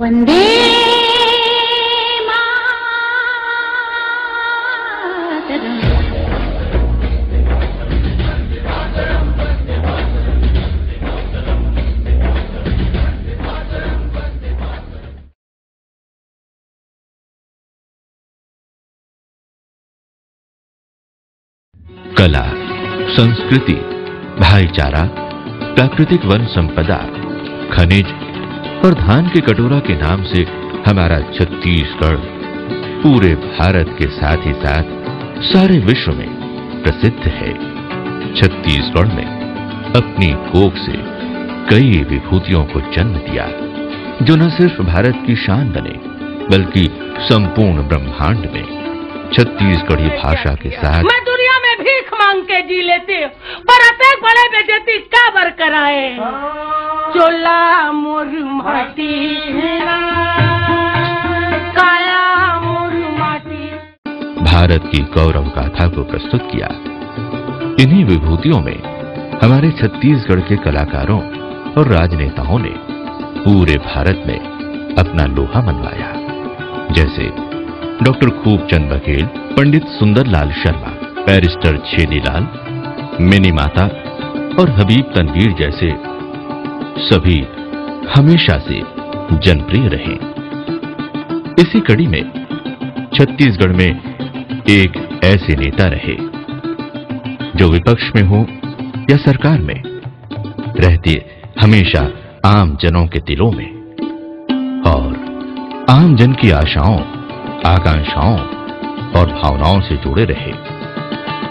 वंदे कला, संस्कृति, भाईचारा, प्राकृतिक वन संपदा, खनिज और धान के कटोरा के नाम से हमारा छत्तीसगढ़ पूरे भारत के साथ ही साथ सारे विश्व में प्रसिद्ध है। छत्तीसगढ़ ने अपनी कोख से कई विभूतियों को जन्म दिया जो न सिर्फ भारत की शान बने बल्कि संपूर्ण ब्रह्मांड में छत्तीसगढ़ी भाषा के साथ भीख मांग के जी लेते हो, पर अतः बड़े बेजती का बर कराए। चोला मोर माटी काया मोर माटी। भारत की गौरव गाथा को प्रस्तुत किया। इन्हीं विभूतियों में हमारे छत्तीसगढ़ के कलाकारों और राजनेताओं ने पूरे भारत में अपना लोहा मनवाया, जैसे doctor Khubchand Baghel, Pandit Sundarlal Sharma, barrister Chhedilal, mini माता और हबीब तनवीर जैसे सभी हमेशा से जनप्रिय रहे। इसी कड़ी में छत्तीसगढ़ में एक ऐसे नेता रहे जो विपक्ष में हो या सरकार में रहते हमेशा आम जनों के दिलों में और आम जन की आशाओं, आकांक्षाओं और भावनाओं से जुड़े रहे।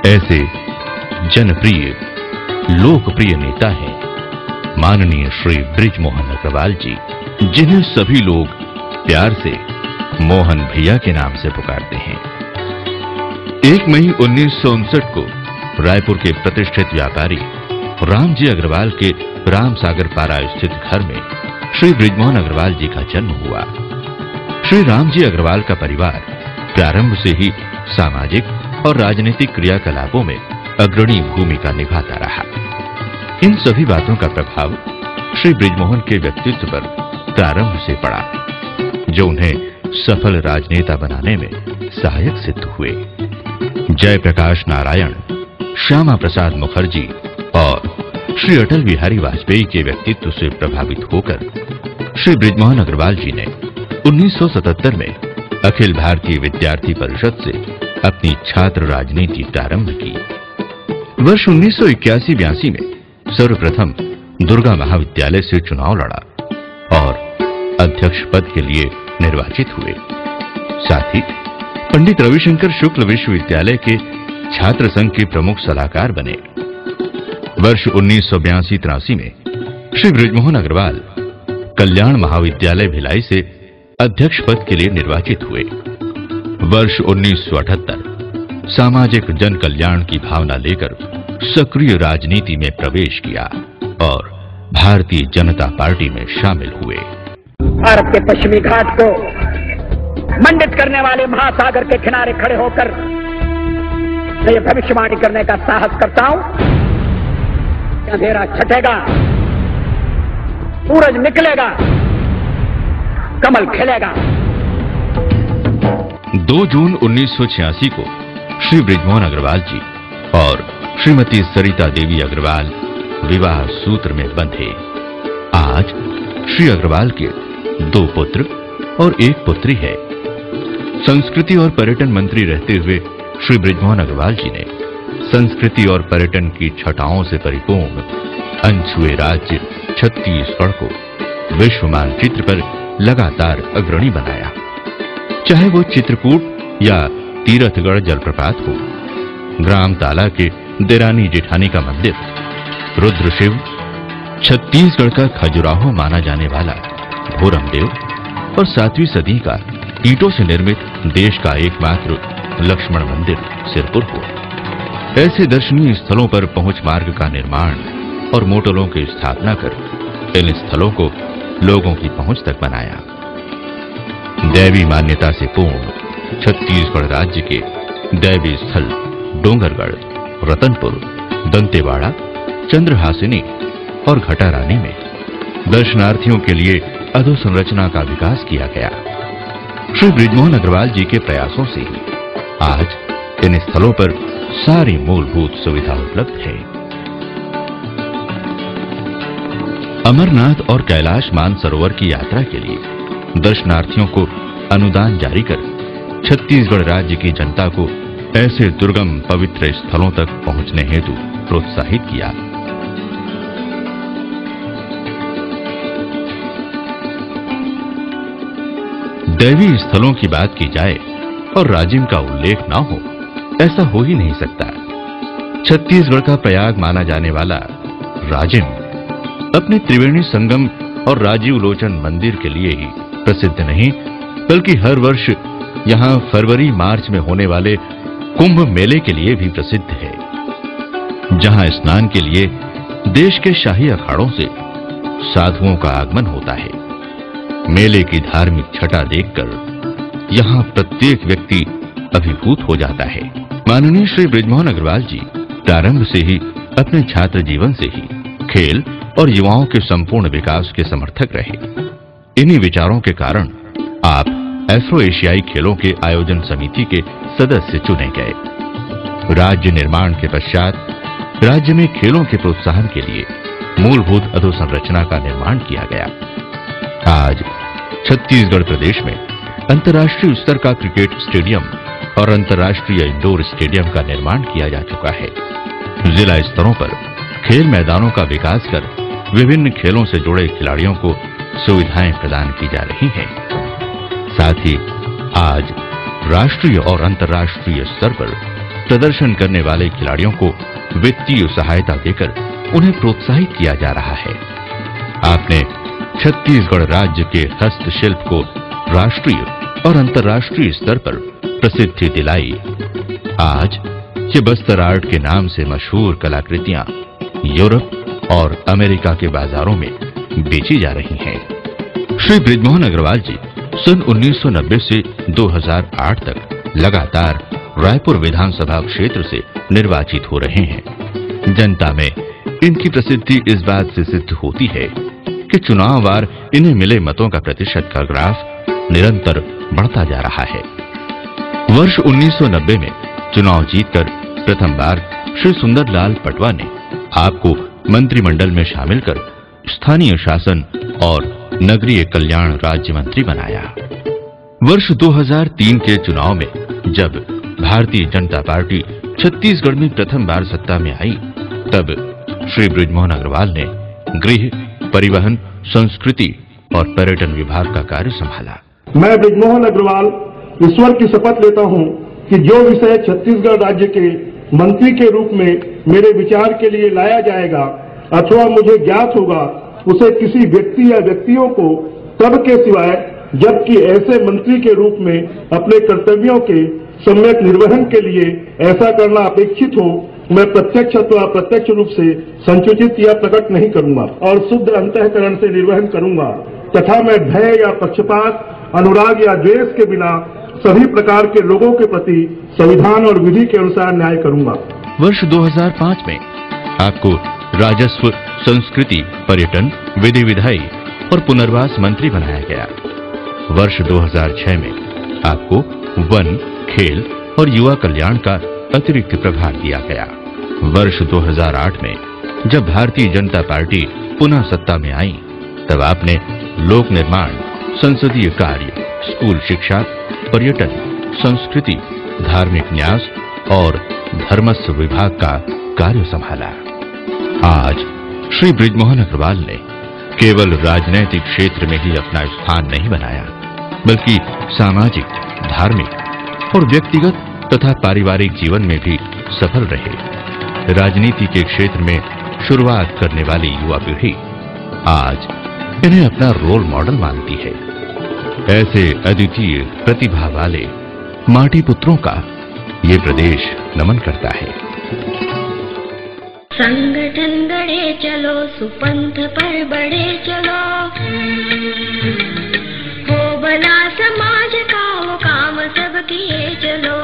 ऐसे जनप्रिय लोकप्रिय नेता हैं माननीय श्री बृजमोहन अग्रवाल जी, जिन्हें सभी लोग प्यार से मोहन भैया के नाम से पुकारते हैं। 1 मई 1959 को रायपुर के प्रतिष्ठित व्यापारी रामजी अग्रवाल के रामसागर पारा स्थित घर में श्री बृजमोहन अग्रवाल जी का जन्म हुआ। श्री रामजी अग्रवाल का परिवार प्रारंभ से ही सामाजिक और राजनीतिक क्रियाकलापों में अग्रणी भूमिका निभाता रहा। इन सभी बातों का प्रभाव श्री बृजमोहन के व्यक्तित्व पर प्रारंभ से पड़ा, जो उन्हें सफल राजनेता बनाने में सहायक सिद्ध हुए। जयप्रकाश नारायण, श्यामा प्रसाद मुखर्जी और श्री अटल बिहारी वाजपेयी के व्यक्तित्व से प्रभावित होकर श्री बृजमोहन अग्रवाल जी ने 1977 में अखिल भारतीय विद्यार्थी परिषद से अपनी छात्र राजनीति प्रारंभ की। वर्ष 1981-82 में सर्वप्रथम दुर्गा महाविद्यालय से चुनाव लड़ा और अध्यक्ष पद के लिए निर्वाचित हुए। साथ ही पंडित रविशंकर शुक्ल विश्वविद्यालय के छात्र संघ के प्रमुख सलाहकार बने। वर्ष 1982-83 में श्री बृजमोहन अग्रवाल कल्याण महाविद्यालय भिलाई से अध्यक्ष पद के लिए निर्वाचित हुए। वर्ष 1978 सामाजिक जन कल्याण की भावना लेकर सक्रिय राजनीति में प्रवेश किया और भारतीय जनता पार्टी में शामिल हुए। भारत के पश्चिमी घाट को मंडित करने वाले महासागर के किनारे खड़े होकर मैं ये भविष्यवाणी करने का साहस करता हूं, अंधेरा छटेगा, सूरज निकलेगा, कमल खिलेगा। 2 जून 1986 को श्री बृजमोहन अग्रवाल जी और श्रीमती सरिता देवी अग्रवाल विवाह सूत्र में बंधे। आज श्री अग्रवाल के 2 पुत्र और 1 पुत्री है। संस्कृति और पर्यटन मंत्री रहते हुए श्री बृजमोहन अग्रवाल जी ने संस्कृति और पर्यटन की छटाओं से परिपूर्ण अनछुए राज्य छत्तीसगढ़ को विश्व मानचित्र पर लगातार अग्रणी बनाया। चाहे वो चित्रकूट या तीरथगढ़ जलप्रपात हो, ग्राम ताला के देरानी जेठानी का मंदिर, रुद्रशिव, छत्तीसगढ़ का खजुराहो माना जाने वाला भोरमदेव और 7वीं सदी का ईंटों से निर्मित देश का एकमात्र लक्ष्मण मंदिर सिरपुर हो। ऐसे दर्शनीय स्थलों पर पहुंच मार्ग का निर्माण और मोटरों की स्थापना कर इन स्थलों को लोगों की पहुंच तक बनाया। दैवी मान्यता से पूर्ण छत्तीसगढ़ राज्य के दैवी स्थल डोंगरगढ़, रतनपुर, दंतेवाड़ा, चंद्रहासिनी और घटारानी में दर्शनार्थियों के लिए अधोसंरचना का विकास किया गया। श्री बृजमोहन अग्रवाल जी के प्रयासों से ही आज इन स्थलों पर सारी मूलभूत सुविधा उपलब्ध है। अमरनाथ और कैलाश मानसरोवर की यात्रा के लिए दर्शनार्थियों को अनुदान जारी कर छत्तीसगढ़ राज्य की जनता को ऐसे दुर्गम पवित्र स्थलों तक पहुंचने हेतु प्रोत्साहित किया। दैवी स्थलों की बात की जाए और राजिम का उल्लेख ना हो, ऐसा हो ही नहीं सकता। छत्तीसगढ़ का प्रयाग माना जाने वाला राजिम अपने त्रिवेणी संगम और राजीव लोचन मंदिर के लिए ही प्रसिद्ध नहीं, बल्कि हर वर्ष यहां फरवरी मार्च में होने वाले कुंभ मेले के लिए भी प्रसिद्ध है, जहां स्नान के लिए देश के शाही अखाड़ों से साधुओं का आगमन होता है। मेले की धार्मिक छटा देखकर यहां प्रत्येक व्यक्ति अभिभूत हो जाता है। माननीय श्री बृजमोहन अग्रवाल जी प्रारंभ से ही अपने छात्र जीवन से ही खेल और युवाओं के संपूर्ण विकास के समर्थक रहे। इन्हीं विचारों के कारण आप एफ्रो एशियाई खेलों के आयोजन समिति के सदस्य चुने गए। राज्य निर्माण के पश्चात राज्य में खेलों के प्रोत्साहन के लिए मूलभूत अधोसंरचना का निर्माण किया गया। आज छत्तीसगढ़ प्रदेश में अंतर्राष्ट्रीय स्तर का क्रिकेट स्टेडियम और अंतर्राष्ट्रीय इंडोर स्टेडियम का निर्माण किया जा चुका है। जिला स्तरों पर खेल मैदानों का विकास कर विभिन्न खेलों से जुड़े खिलाड़ियों को सुविधाएं प्रदान की जा रही हैं। साथ ही आज राष्ट्रीय और अंतर्राष्ट्रीय स्तर पर प्रदर्शन करने वाले खिलाड़ियों को वित्तीय सहायता देकर उन्हें प्रोत्साहित किया जा रहा है। आपने छत्तीसगढ़ राज्य के हस्तशिल्प को राष्ट्रीय और अंतर्राष्ट्रीय स्तर पर प्रसिद्धि दिलाई। आज ये बस्तर आर्ट के नाम से मशहूर कलाकृतियां यूरोप और अमेरिका के बाजारों में बेची जा रही हैं। श्री बृजमोहन अग्रवाल जी सन 1990 से 2008 तक लगातार रायपुर विधानसभा क्षेत्र से निर्वाचित हो रहे हैं। जनता में इनकी प्रसिद्धि इस बात से सिद्ध होती है कि चुनाववार इन्हें मिले मतों का प्रतिशत का ग्राफ निरंतर बढ़ता जा रहा है। वर्ष 1990 में चुनाव जीतकर प्रथम बार श्री सुंदरलाल पटवा ने आपको मंत्रिमंडल में शामिल कर स्थानीय शासन और नगरीय कल्याण राज्य मंत्री बनाया। वर्ष 2003 के चुनाव में जब भारतीय जनता पार्टी छत्तीसगढ़ में प्रथम बार सत्ता में आई, तब श्री बृजमोहन अग्रवाल ने गृह, परिवहन, संस्कृति और पर्यटन विभाग का कार्य संभाला। मैं बृजमोहन अग्रवाल ईश्वर की शपथ लेता हूं कि जो विषय छत्तीसगढ़ राज्य के मंत्री के रूप में मेरे विचार के लिए लाया जाएगा अथवा मुझे ज्ञात होगा, उसे किसी व्यक्ति या व्यक्तियों को तब के सिवाय जबकि ऐसे मंत्री के रूप में अपने कर्तव्यों के सम्यक निर्वहन के लिए ऐसा करना अपेक्षित हो, मैं प्रत्यक्ष अथवा अप्रत्यक्ष रूप से संकुचित या प्रकट नहीं करूंगा और शुद्ध अंतःकरण से निर्वहन करूंगा तथा मैं भय या पक्षपात, अनुराग या द्वेष के बिना सभी प्रकार के लोगों के प्रति संविधान और विधि के अनुसार न्याय करूंगा। वर्ष 2005 में आपको राजस्व, संस्कृति, पर्यटन, विधि विधायी और पुनर्वास मंत्री बनाया गया। वर्ष 2006 में आपको वन, खेल और युवा कल्याण का अतिरिक्त प्रभार दिया गया। वर्ष 2008 में जब भारतीय जनता पार्टी पुनः सत्ता में आई, तब आपने लोक निर्माण, संसदीय कार्य, स्कूल शिक्षा, पर्यटन, संस्कृति, धार्मिक न्यास और धर्मस्व विभाग का कार्य संभाला। आज श्री बृजमोहन अग्रवाल ने केवल राजनैतिक क्षेत्र में ही अपना स्थान नहीं बनाया, बल्कि सामाजिक, धार्मिक और व्यक्तिगत तथा पारिवारिक जीवन में भी सफल रहे। राजनीति के क्षेत्र में शुरुआत करने वाली युवा पीढ़ी आज इन्हें अपना रोल मॉडल मानती है। ऐसे अद्वितीय प्रतिभा वाले माटी पुत्रों का ये प्रदेश नमन करता है। संगठन गढ़े चलो, सुपंथ पर बढ़े चलो, हो भला समाज का हो काम सब किए चलो।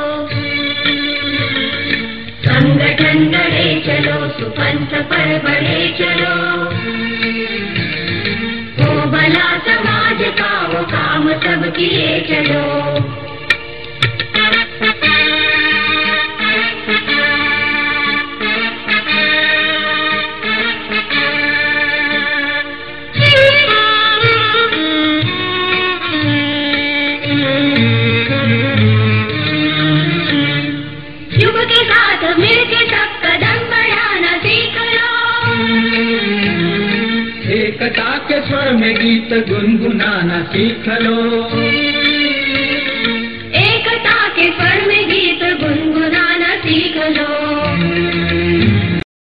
संगठन गढ़े चलो, सुपंथ पर बढ़े चलो, हो भला समाज सब किए चलो। युग के साथ मिलके सब कदम बढ़ाना सीख लो। एकता के स्वर में गीत गुनगुनाना सीख लो। एकता के स्वर में गीत गुनगुनाना सीख लो।